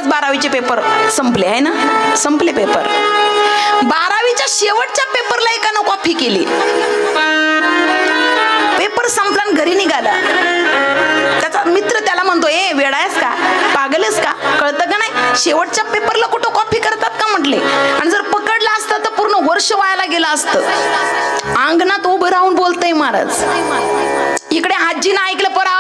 आत्ताच 12वीचे पेपर संपले आहे ना, संपले पेपर. 12वीच्या शेवटच्या पेपरला एकानं कॉफी केली. पेपर संपला आणि घरी निघाला. त्याचा मित्र त्याला म्हणतो, ए वेडा आहेस का, पागलच का, कळतं का नाही, शेवटच्या पेपरला कुठं कॉफी करतात का म्हटले. आणि जर पकडला असतं तर पूर्ण वर्ष वायाला गेलं असतं. अंगणात उभं राहून बोलतय महाराज. इकडे आजीनं ऐकलं, परा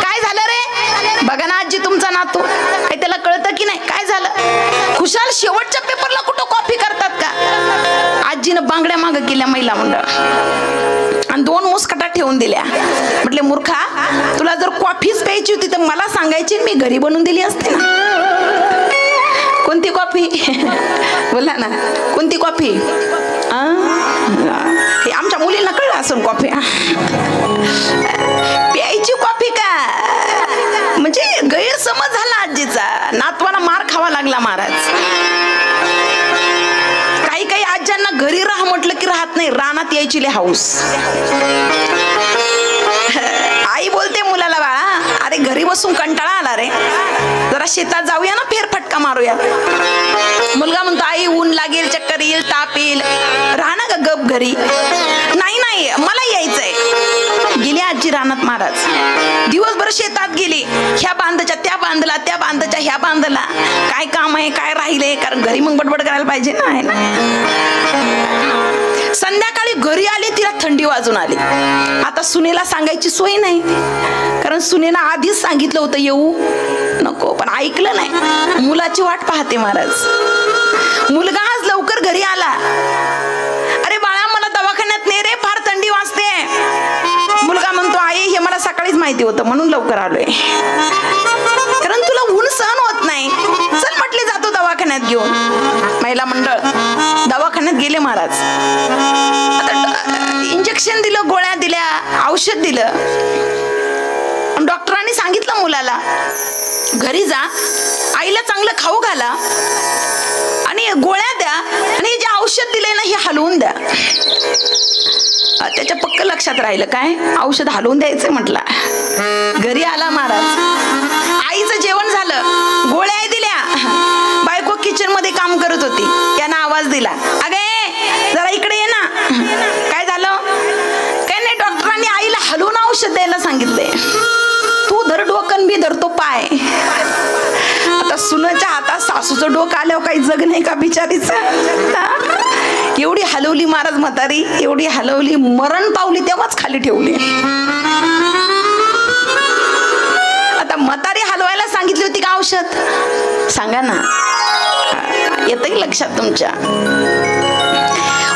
काय झालं रे, बघा ना आजी तुमचा नातू, काय त्याला कळतं की नाही, काय झालं. खुशाल शेवटच्या पेपरला कुठं कॉफी करतात का. आजीनं बांगड्या मागं केल्या महिला मंडळ आणि 2 मुस्कटा ठेवून दिल्या. म्हटले, मूर्खा, तुला जर कॉफीच प्यायची होती तर मला सांगायची, मी घरी बनवून दिली असते ना. कोणती कॉफी बोला ना, कोणती कॉफी. हे आमच्या मुलींना कळलं असून कॉफी प्यायची कॉफी का, म्हणजे गैरसमज झाला आजीचा. नातवाला मार खावा लागला महाराज. काही काही आज्यांना घरी राहा म्हटलं की राहत नाही, रानात यायची लय हाऊस. आई बोलते मुलाला, बाळा अरे घरी बसून कंटाळा आला रे, जरा शेतात जाऊया ना, फेरफटका मारूया. मुलगा म्हणतो, आई ऊन लागेल, चक्कर येईल, ताप येईल, राहा ना ग गप घरी. नाही नाही मला यायचंय. गेली आजी रानात महाराज. दिवसभर शेतात गेली, ह्या बांधच्या त्या बांधला, त्या बांधच्या ह्या बांधला. काय काम आहे, काय राहिले, कारण घरी मग बडबड करायला पाहिजे ना, आहे ना. संध्याकाळी घरी आली, तिला थंडी वाजून आली. आता सुनेला सांगायची सोय नाही, कारण सुनेला आधीच सांगितलं होतं येऊ नको, पण ऐकलं नाही. मुलाची वाट पाहते महाराज. मुलगा आज लवकर घरी आला. अरे बाळा मला दवाखान्यात ने रे, फार थंडी वाजते. मुलगा म्हणतो, आई हे मला सकाळीच माहिती होतं म्हणून लवकर आलोय, कारण तुला ऊन सहन होत नाही. चल म्हटले, जातो दवाखान्यात घेऊन. महिला मंडळ दवाखान्यात गेले महाराज. आता इंजेक्शन दिलं, गोळ्या दिल्या, औषध दिलं. डॉक्टरांनी सांगितलं मुलाला, घरी जा, आईला चांगलं खाऊ घाला आणि गोळ्या द्या, आणि जे औषध दिले ना हे हलवून द्या. त्याच्या पक्क लक्षात राहिलं, काय औषध हलवून द्यायचं म्हटला. घरी आला महाराज. आईचं जेवण झालं, गोळ्या दिल्या. बायको किचन मध्ये काम करत होती, त्यानं आवाज दिला, अगे जरा इकडे ये ना. काय झालं, काय नाही, डॉक्टरांनी आईला हलवून औषध द्यायला सांगितलंय. तू धर डोकन, बी धरतो पाय. आता सुनेच्या हातात सासूचं डोकं आल्यावर काही जग नाही का बिचारीचं. एवढी हलवली महाराज म्हातारी, एवढी हलवली, मरण पावली तेव्हाच खाली ठेवली. आता म्हातारी हलवायला सांगितली होती का औषध, सांगा ना, येतंय लक्षात तुमच्या.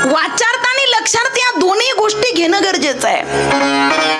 वाचार्थ आणि लक्षार्थ या दोन्ही गोष्टी घेणं गरजेचं आहे.